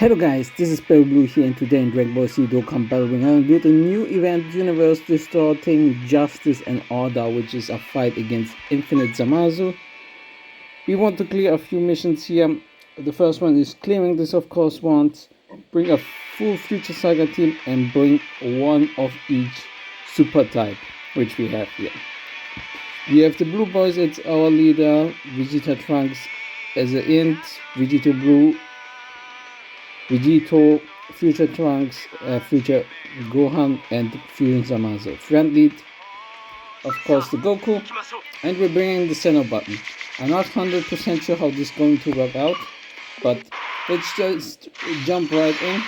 Hello guys, this is Pale Blue here, and today in Dragon Ball Z Dokkan Battle Ring, I'm going to do the new event Universe-Distorting Justice and Order, which is a fight against Infinite Zamasu. We want to clear a few missions here. The first one is clearing this, of course, once, bring a full Future Saga team, and bring one of each super type, which we have here. We have the Blue Boys, it's our leader, Vegeta Trunks as an int, Vegeta Blue, Vegito, Future Trunks, Future Gohan, and Fusion Zamasu. Friend lead, of course, the Goku, and we're bringing the center button. I'm not 100% sure how this is going to work out, but let's just jump right in.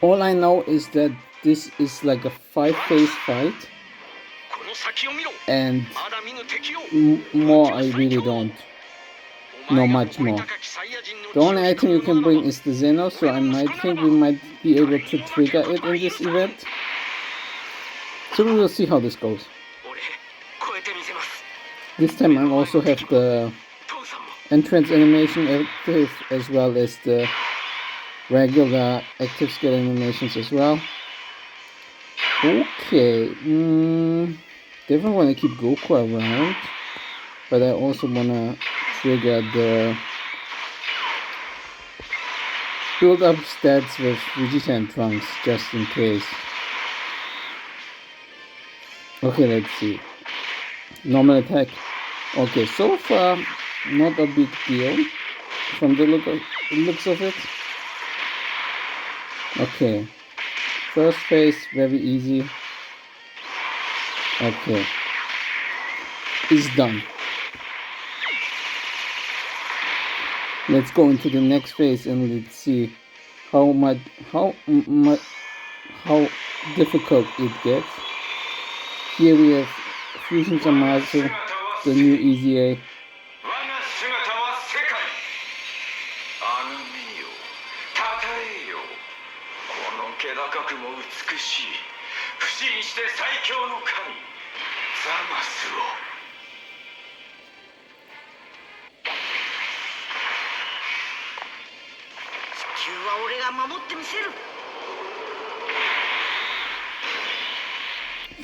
All I know is that this is like a 5-phase fight, and more I really don't know much more. The only item you can bring is the Zeno, so I might think we might be able to trigger it in this event. So we will see how this goes. This time I also have the entrance animation active as well as the regular active skill animations as well. Okay, definitely want to keep Goku around, but I also want to trigger the build up stats with Vegeta and Trunks just in case. Okay, let's see. Normal attack. Okay, so far not a big deal from the looks of it. Okay, first phase very easy. Okay, it's done. Let's go into the next phase and let's see how difficult it gets. Here we have Fusion Zamasu, the new EZA.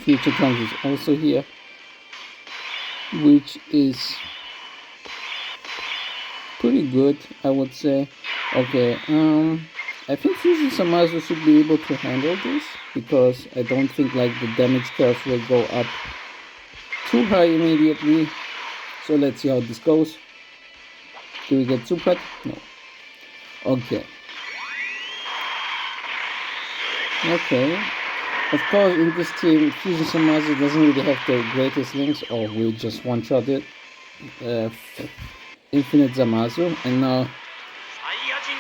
Future Trunks is also here, which is pretty good, I would say. Okay, I think Fusion Zamasu should be able to handle this, because I don't think like the damage curve will go up too high immediately. So let's see how this goes. Do we get super? No. Okay. Okay. Of course, in this team, Fusion Zamasu doesn't really have the greatest links. Oh, we just one-shotted Infinite Zamasu. And now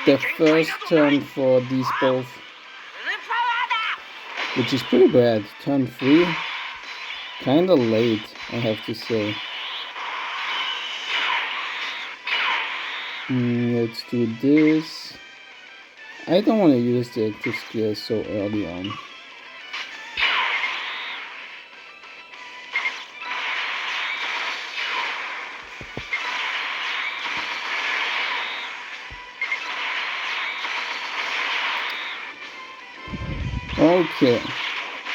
the first turn for these both, which is pretty bad. Turn 3, kinda late, I have to say. Let's do this. I don't want to use the active skill so early on. Okay,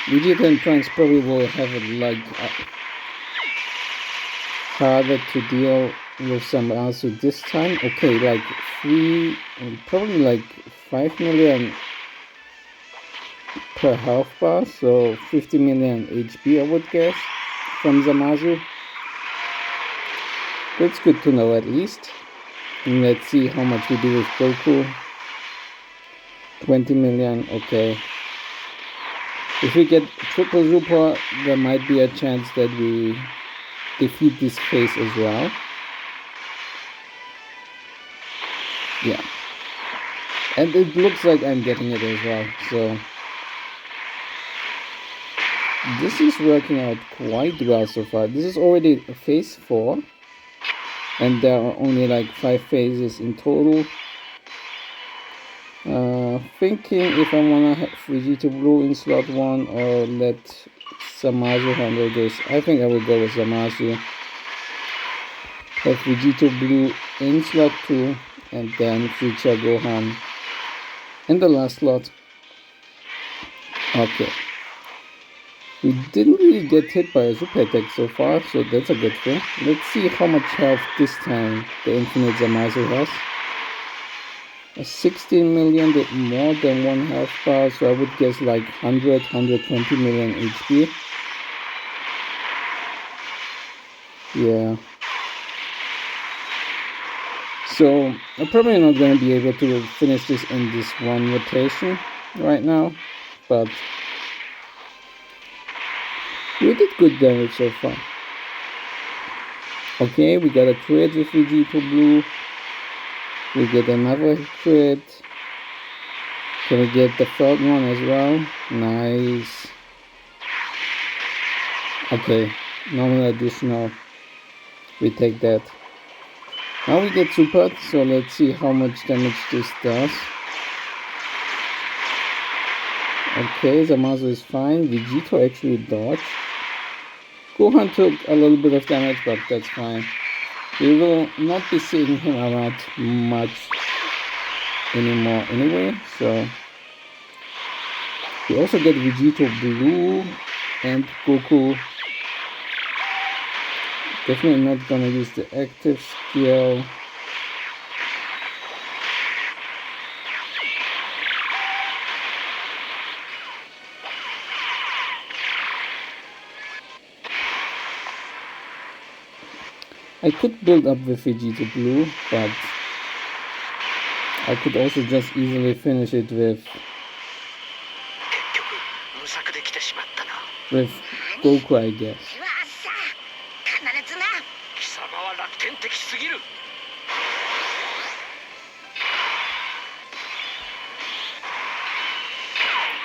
Vegeta and Trunks probably will have it like harder to deal with Zamasu this time. Okay, like 3, probably like 5 million per health bar, so 50 million HP I would guess from Zamasu. That's good to know at least. And let's see how much we do with Goku. 20 million, okay. If we get triple super, there might be a chance that we defeat this phase as well. Yeah. And it looks like I'm getting it as well, so this is working out quite well so far. This is already phase 4, and there are only like 5 phases in total. Thinking if I wanna have Vegeta Blue in slot 1 or let Zamasu handle this. I think I will go with Zamasu. Have Vegeta Blue in slot 2 and then Future Gohan in the last slot. Okay. We didn't really get hit by a super attack so far, so that's a good thing. Let's see how much health this time the Infinite Zamasu has. A 16 million with more than 1 health bar, so I would guess like 120 million HP. Yeah. So I'm probably not going to be able to finish this in this one rotation right now, but we did good damage so far. Okay, we got a crit with Vegito Blue. We get another crit. Can we get the third one as well? Nice. Okay, normal additional. We take that. Now we get super, so let's see how much damage this does. Okay, Zamasu is fine. Vegito actually dodged. Gohan took a little bit of damage, but that's fine. We will not be seeing him around much anymore anyway, so we also get Vegito Blue and Goku. Definitely not gonna use the active skill. I could build up with Vegito Blue, but I could also just easily finish it with Goku, I guess.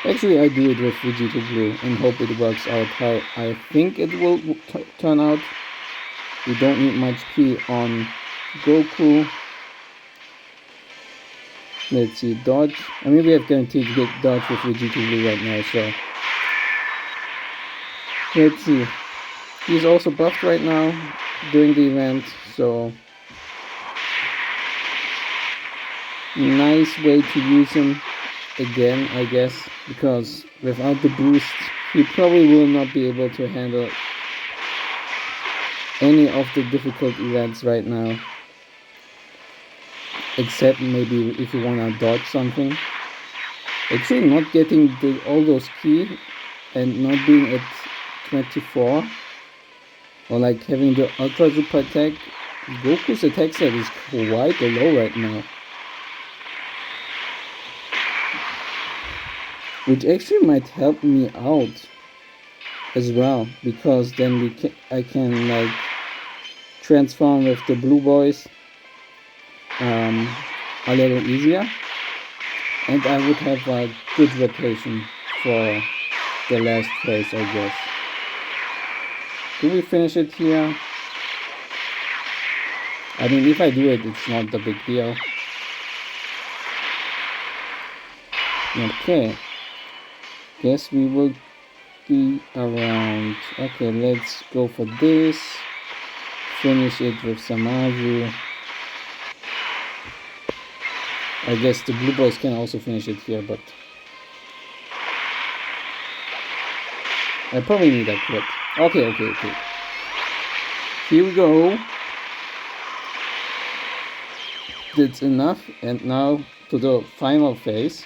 Actually, I do it with Vegito Blue and hope it works out how I think it will turn out. We don't need much ki on Goku. Let's see, dodge. I mean, we have guaranteed to get dodge with Vegito Blue right now, so let's see. He's also buffed right now during the event, so nice way to use him again, I guess, because without the boost, he probably will not be able to handle any of the difficult events right now, except maybe if you want to dodge something. Actually, not getting all those ki and not being at 24, or like having the ultra super attack, Goku's attack set is quite low right now, which actually might help me out as well, because then I can like transform with the blue boys a little easier, and I would have a good rotation for the last phase, I guess. Do we finish it here? I mean, if I do it, it's not the big deal. Okay, guess we will be around. Okay, let's go for this. Finish it with Zamasu. I guess the blue boys can also finish it here, but I probably need a crit. Okay. Here we go. That's enough, and now to the final phase.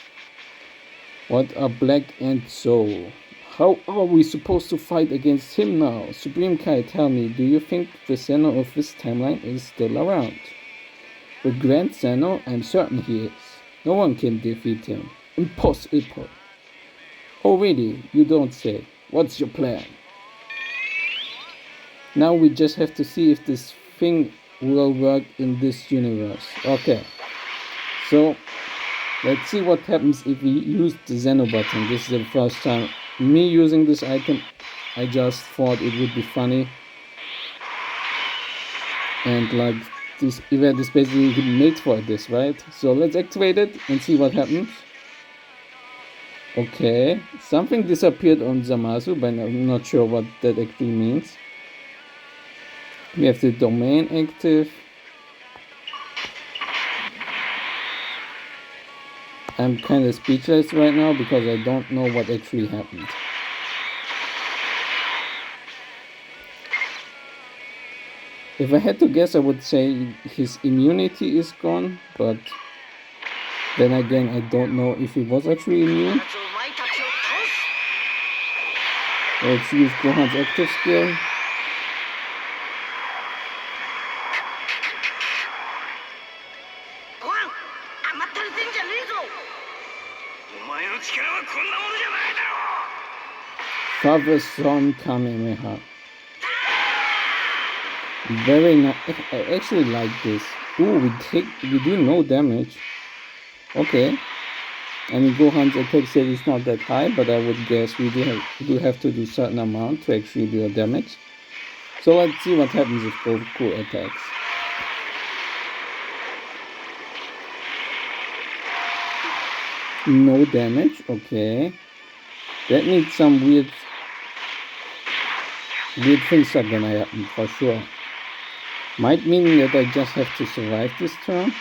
What a Black and Soul. How are we supposed to fight against him now? Supreme Kai, tell me, do you think the Zeno of this timeline is still around? With Grand Zeno, I'm certain he is. No one can defeat him. Impossible. Oh really? You don't say. What's your plan? Now we just have to see if this thing will work in this universe. Okay. So, let's see what happens if we use the Zeno button. This is the first time me using this item. I just thought it would be funny. And like, this event is basically made for this, right? So let's activate it and see what happens. Okay, something disappeared on Zamasu, but I'm not sure what that actually means. We have the domain active. I'm kind of speechless right now because I don't know what actually happened. If I had to guess, I would say his immunity is gone, but then again, I don't know if he was actually immune. Let's use Gohan's active skill. Father Son Kamehameha. Very nice. I actually like this. Ooh, we do no damage. Okay. I mean, Gohan's attack set is not that high, but I would guess we do have to do certain amount to actually deal damage. So let's see what happens if Goku attacks. No damage, okay. That means some weird things are gonna happen for sure. Might mean that I just have to survive this turn,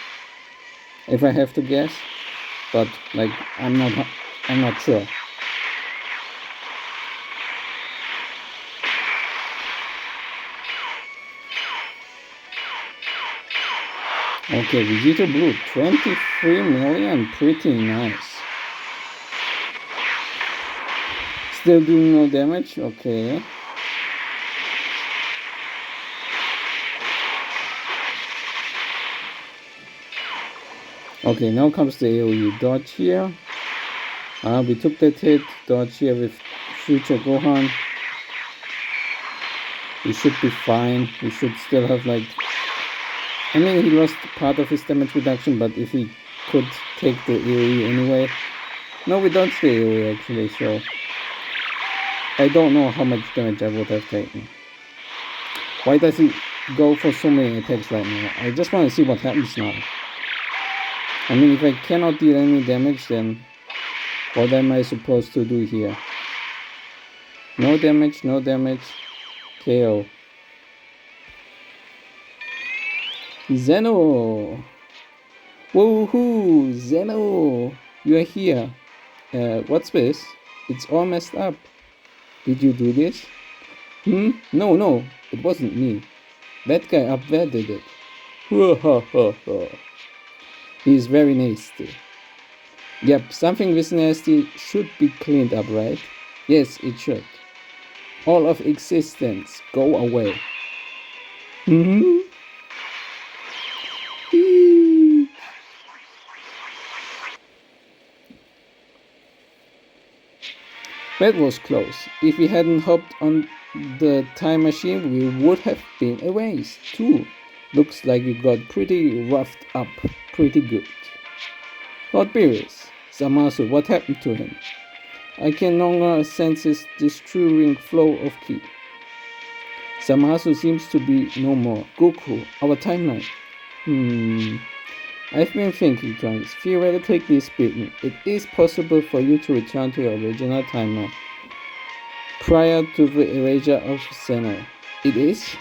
if I have to guess. But like, I'm not sure. Okay, Vegeta Blue, 23 million, pretty nice. Still doing no damage, okay. Okay, now comes the AoE. Dodge here. We took that hit. Dodge here with future Gohan. We should be fine. We should still have like... I mean, he lost part of his damage reduction, but if he could take the AoE anyway... No, we dodged the AoE actually, so... I don't know how much damage I would have taken. Why does he go for so many attacks right now? I just want to see what happens now. I mean, if I cannot deal any damage, then what am I supposed to do here? No damage, no damage. KO. Zeno! Woohoo! Zeno! You are here. What's this? It's all messed up. Did you do this? No, it wasn't me. That guy up there did it. He's very nasty. Yep, something this nasty should be cleaned up, right? Yes, it should. All of existence, go away. That was close. If we hadn't hopped on the time machine, we would have been erased too. Looks like we got pretty roughed up pretty good. Lord Beerus, Zamasu, what happened to him? I can no longer sense his disturbing flow of ki. Zamasu seems to be no more. Goku, our timeline. I've been thinking, Trunks. Theoretically speaking, it is possible for you to return to your original timeline prior to the erasure of Zeno. It is?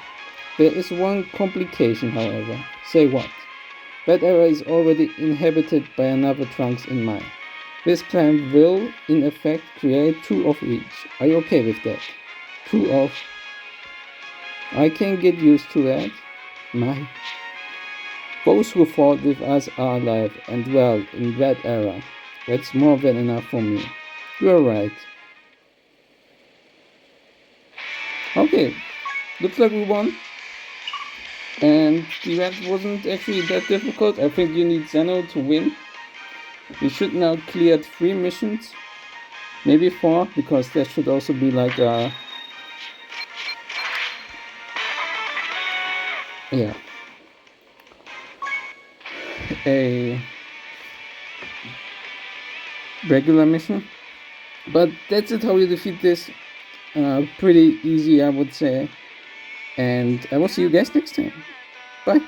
There is one complication, however. Say what? That era is already inhabited by another Trunks in mind. This plan will, in effect, create two of each. Are you okay with that? Two of... I can get used to that. My... Those who fought with us are alive and well in that era. That's more than enough for me. You're right. Okay, looks like we won. And the event wasn't actually that difficult. I think you need Zeno to win. We should now clear 3 missions. Maybe 4, because there should also be like a... Yeah. A regular mission, but that's it, how you defeat this. Pretty easy, I would say, and I will see you guys next time. Bye.